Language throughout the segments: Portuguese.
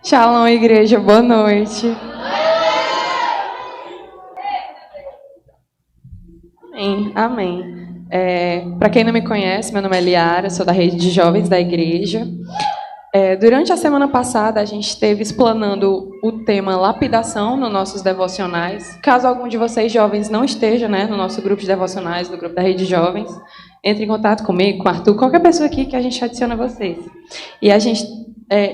Shalom, igreja, boa noite. Amém, amém. Para quem não me conhece, meu nome é Liara, sou da rede de jovens da igreja. Durante a semana passada, a gente esteve explanando o tema lapidação nos nossos devocionais. Caso algum de vocês jovens não esteja, no nosso grupo de devocionais, no grupo da rede de jovens, entre em contato comigo, com o Arthur, qualquer pessoa aqui que a gente adiciona vocês. E a gente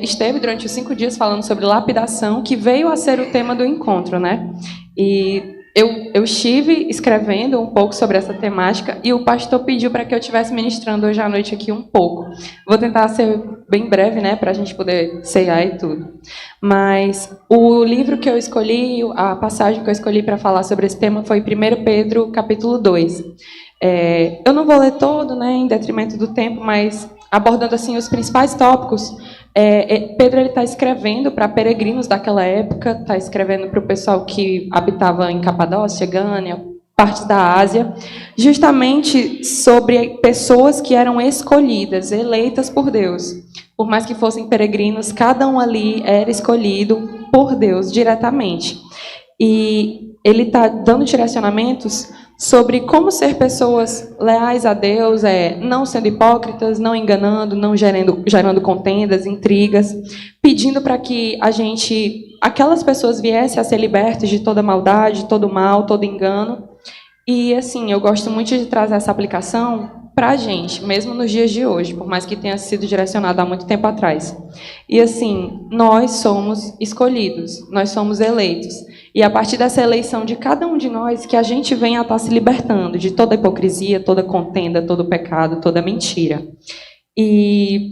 esteve durante os 5 dias falando sobre lapidação, que veio a ser o tema do encontro, E eu estive escrevendo um pouco sobre essa temática e o pastor pediu para que eu estivesse ministrando hoje à noite aqui um pouco. Vou tentar ser bem breve, para a gente poder ceiar e tudo. Mas o livro que eu escolhi, a passagem que eu escolhi para falar sobre esse tema foi 1 Pedro, capítulo 2. Eu não vou ler todo, em detrimento do tempo, mas abordando assim os principais tópicos. Pedro está escrevendo para peregrinos daquela época, está escrevendo para o pessoal que habitava em Capadócia, Gânia, partes da Ásia, justamente sobre pessoas que eram escolhidas, eleitas por Deus. Por mais que fossem peregrinos, cada um ali era escolhido por Deus diretamente. E ele está dando direcionamentos sobre como ser pessoas leais a Deus, não sendo hipócritas, não enganando, não gerando contendas, intrigas, pedindo para que aquelas pessoas viessem a ser libertas de toda maldade, todo mal, todo engano. E assim, eu gosto muito de trazer essa aplicação para a gente, mesmo nos dias de hoje, por mais que tenha sido direcionado há muito tempo atrás. E assim, nós somos escolhidos, nós somos eleitos. E a partir dessa eleição de cada um de nós, que a gente venha a estar se libertando de toda hipocrisia, toda contenda, todo pecado, toda mentira. E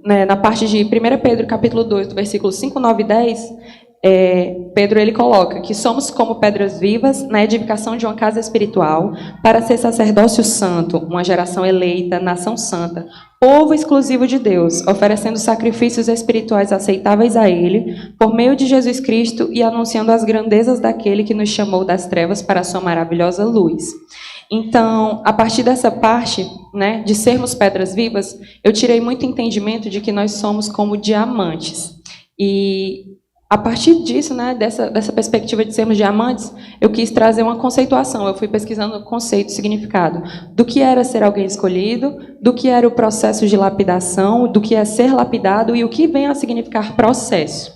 na parte de 1 Pedro, capítulo 2, do versículo 5, 9 e 10, Pedro ele coloca que somos como pedras vivas na edificação de uma casa espiritual para ser sacerdócio santo, uma geração eleita, nação santa, povo exclusivo de Deus, oferecendo sacrifícios espirituais aceitáveis a Ele, por meio de Jesus Cristo e anunciando as grandezas daquele que nos chamou das trevas para a sua maravilhosa luz. Então, a partir dessa parte, de sermos pedras vivas, eu tirei muito entendimento de que nós somos como diamantes. E a partir disso, dessa perspectiva de sermos diamantes, eu quis trazer uma conceituação. Eu fui pesquisando o conceito, o significado do que era ser alguém escolhido, do que era o processo de lapidação, do que é ser lapidado e o que vem a significar processo.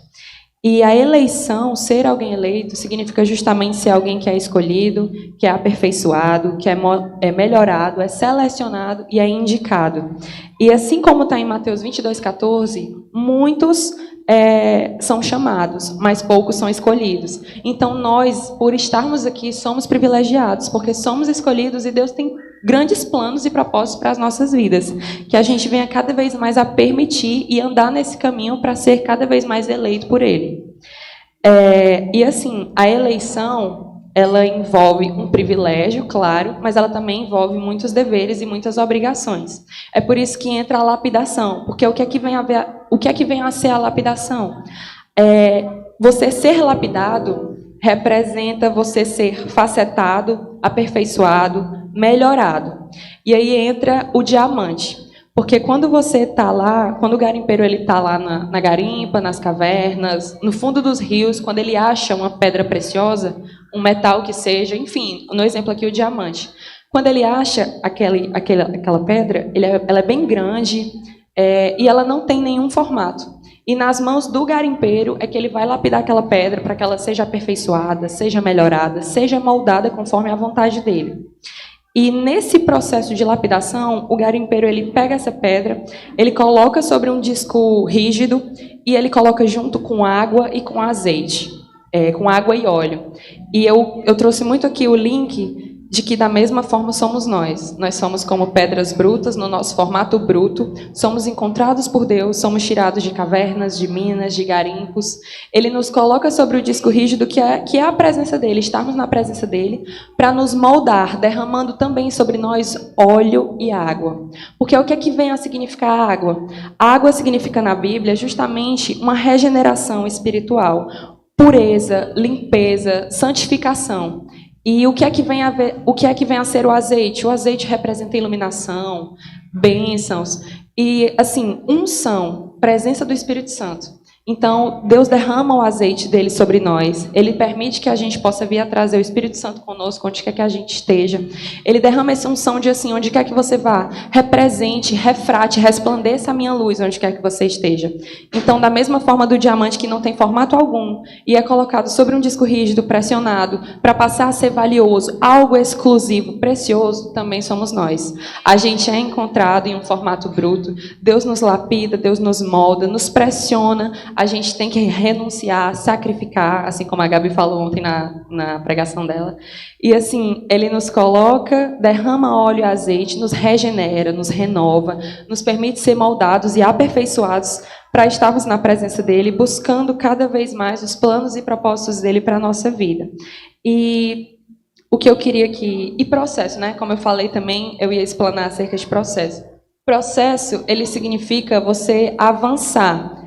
E a eleição, ser alguém eleito, significa justamente ser alguém que é escolhido, que é aperfeiçoado, que é melhorado, é selecionado e é indicado. E assim como está em Mateus 22,14, muitos são chamados, mas poucos são escolhidos. Então nós, por estarmos aqui, somos privilegiados, porque somos escolhidos e Deus tem grandes planos e propósitos para as nossas vidas, que a gente venha cada vez mais a permitir e andar nesse caminho para ser cada vez mais eleito por Ele. E assim, a eleição, ela envolve um privilégio, claro, mas ela também envolve muitos deveres e muitas obrigações. É por isso que entra a lapidação, porque o que é que vem a ser a lapidação? Você ser lapidado representa você ser facetado, aperfeiçoado, melhorado. E aí entra o diamante. Porque quando você está lá, quando o garimpeiro está lá na garimpa, nas cavernas, no fundo dos rios, quando ele acha uma pedra preciosa, um metal que seja, enfim, no exemplo aqui o diamante. Quando ele acha aquela pedra, ela é bem grande e ela não tem nenhum formato. E nas mãos do garimpeiro é que ele vai lapidar aquela pedra para que ela seja aperfeiçoada, seja melhorada, seja moldada conforme a vontade dele. E nesse processo de lapidação, o garimpeiro ele pega essa pedra, ele coloca sobre um disco rígido e ele coloca junto com água e com azeite, com água e óleo. E eu trouxe muito aqui o link de que da mesma forma somos nós. Nós somos como pedras brutas, no nosso formato bruto, somos encontrados por Deus, somos tirados de cavernas, de minas, de garimpos. Ele nos coloca sobre o disco rígido que é a presença dele, estarmos na presença dele, para nos moldar, derramando também sobre nós óleo e água. Porque o que é que vem a significar água? A água significa na Bíblia justamente uma regeneração espiritual, pureza, limpeza, santificação. E o que é que vem a ser o azeite? O azeite representa iluminação, bênçãos e assim, unção. presença do Espírito Santo. Então, Deus derrama o azeite dele sobre nós. Ele permite que a gente possa vir a trazer o Espírito Santo conosco, onde quer que a gente esteja. Ele derrama essa unção de assim, onde quer que você vá, represente, refrate, resplandeça a minha luz, onde quer que você esteja. Então, da mesma forma do diamante que não tem formato algum e é colocado sobre um disco rígido, pressionado, para passar a ser valioso, algo exclusivo, precioso, também somos nós. A gente é encontrado em um formato bruto. Deus nos lapida, Deus nos molda, nos pressiona. A gente tem que renunciar, sacrificar, assim como a Gabi falou ontem na pregação dela. E assim, ele nos coloca, derrama óleo e azeite, nos regenera, nos renova, nos permite ser moldados e aperfeiçoados para estarmos na presença dele, buscando cada vez mais os planos e propósitos dele para a nossa vida. E o que eu queria aqui... E processo, né? Como eu falei também, eu ia explanar acerca de processo. Processo, ele significa você avançar,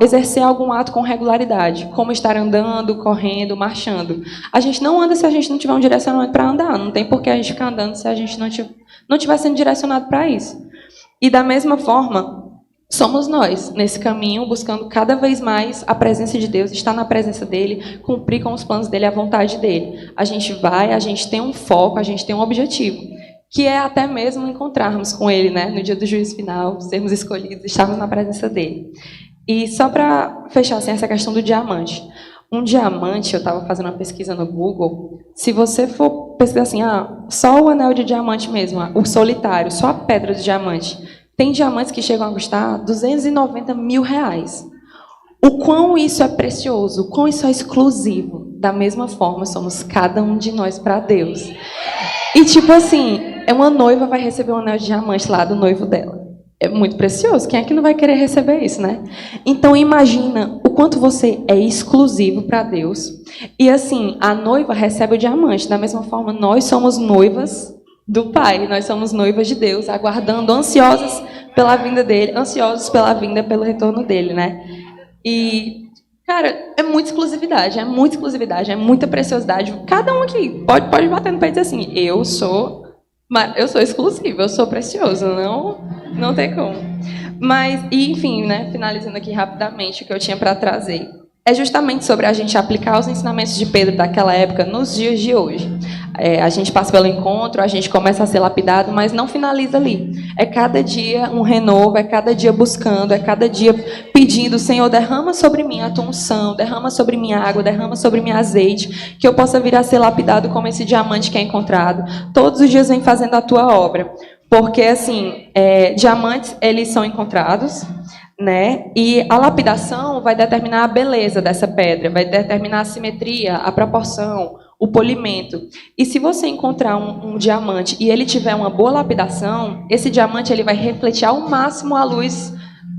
exercer algum ato com regularidade, como estar andando, correndo, marchando. A gente não anda se a gente não tiver um direcionamento para andar. Não tem por que a gente ficar andando se a gente não estiver sendo direcionado para isso. E da mesma forma, somos nós, nesse caminho, buscando cada vez mais a presença de Deus, estar na presença dele, cumprir com os planos dele, a vontade dele. A gente vai, a gente tem um foco, a gente tem um objetivo, que é até mesmo encontrarmos com ele, né, no dia do juízo final, sermos escolhidos, estarmos na presença dele. E só para fechar assim, essa questão do diamante. Um diamante, eu estava fazendo uma pesquisa no Google, se você for pesquisar assim, só o anel de diamante mesmo, o solitário, só a pedra de diamante, tem diamantes que chegam a custar R$290 mil. O quão isso é precioso, o quão isso é exclusivo. Da mesma forma, somos cada um de nós para Deus. E tipo assim, uma noiva vai receber um anel de diamante lá do noivo dela. É muito precioso. Quem é que não vai querer receber isso, né? Então imagina o quanto você é exclusivo para Deus. E assim, a noiva recebe o diamante. Da mesma forma, nós somos noivas do Pai. Nós somos noivas de Deus, aguardando, ansiosas pela vinda dele, ansiosos pela vinda, pelo retorno dele, né? E cara, é muita exclusividade, é muita preciosidade. Cada um aqui pode bater no peito e dizer assim, eu sou exclusivo, eu sou precioso, não tem como. Mas, e, enfim, né, finalizando aqui rapidamente o que eu tinha para trazer. É justamente sobre a gente aplicar os ensinamentos de Pedro daquela época nos dias de hoje. A gente passa pelo encontro, a gente começa a ser lapidado, mas não finaliza ali. É cada dia um renovo, é cada dia buscando, é cada dia pedindo, Senhor, derrama sobre mim a tua unção, derrama sobre minha água, derrama sobre mim azeite, que eu possa vir a ser lapidado como esse diamante que é encontrado. Todos os dias vem fazendo a tua obra. Porque, assim, diamantes, eles são encontrados, né? E a lapidação vai determinar a beleza dessa pedra, vai determinar a simetria, a proporção, o polimento. E se você encontrar um diamante e ele tiver uma boa lapidação, esse diamante ele vai refletir ao máximo a luz,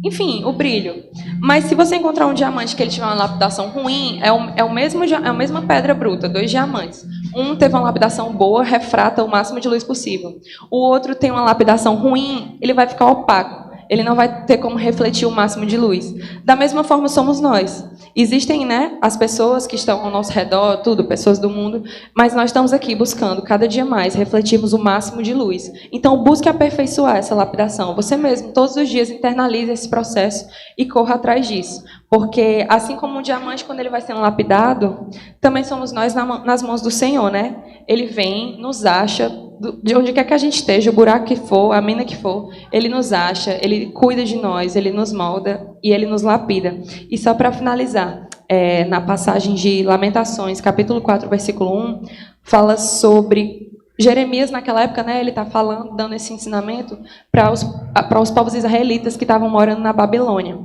enfim, o brilho. Mas se você encontrar um diamante que ele tiver uma lapidação ruim, é a mesma pedra bruta, 2 diamantes. Um teve uma lapidação boa, refrata o máximo de luz possível. O outro tem uma lapidação ruim, ele vai ficar opaco. Ele não vai ter como refletir o máximo de luz. Da mesma forma somos nós. Existem, né, as pessoas que estão ao nosso redor, pessoas do mundo, mas nós estamos aqui buscando cada dia mais refletirmos o máximo de luz. Então busque aperfeiçoar essa lapidação. Você mesmo, todos os dias, internalize esse processo e corra atrás disso. Porque, assim como um diamante, quando ele vai sendo lapidado, também somos nós nas mãos do Senhor, né? Ele vem, nos acha, de onde quer que a gente esteja, o buraco que for, a mina que for, ele nos acha, ele cuida de nós, ele nos molda e ele nos lapida. E só para finalizar, na passagem de Lamentações, capítulo 4, versículo 1, fala sobre Jeremias, naquela época, né, ele está falando, dando esse ensinamento para os povos israelitas que estavam morando na Babilônia.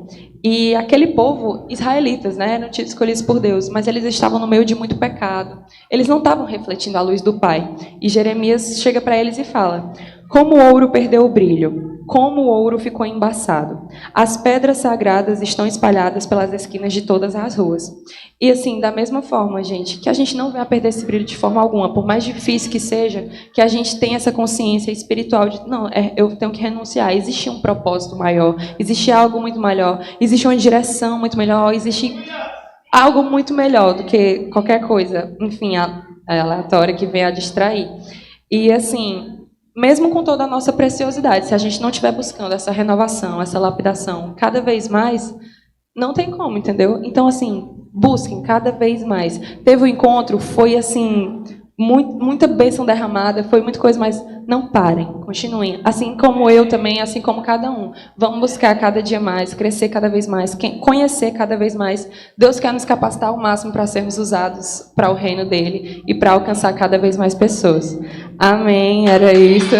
E aquele povo, israelitas, né, eram escolhidos por Deus, mas eles estavam no meio de muito pecado. Eles não estavam refletindo a luz do Pai. E Jeremias chega para eles e fala: como o ouro perdeu o brilho, como o ouro ficou embaçado. As pedras sagradas estão espalhadas pelas esquinas de todas as ruas. E assim, da mesma forma, gente, que a gente não vai perder esse brilho de forma alguma, por mais difícil que seja, que a gente tenha essa consciência espiritual de, não, eu tenho que renunciar, existe um propósito maior, existe algo muito maior, existe uma direção muito melhor, existe algo muito melhor do que qualquer coisa, enfim, aleatória que venha a distrair. E assim, mesmo com toda a nossa preciosidade, se a gente não estiver buscando essa renovação, essa lapidação cada vez mais, não tem como, entendeu? Então, assim, busquem cada vez mais. Teve um encontro, foi assim, muita bênção derramada, foi muita coisa, mas não parem, continuem. Assim como eu também, assim como cada um. Vamos buscar cada dia mais, crescer cada vez mais, conhecer cada vez mais. Deus quer nos capacitar ao máximo para sermos usados para o reino dele e para alcançar cada vez mais pessoas. Amém, era isso.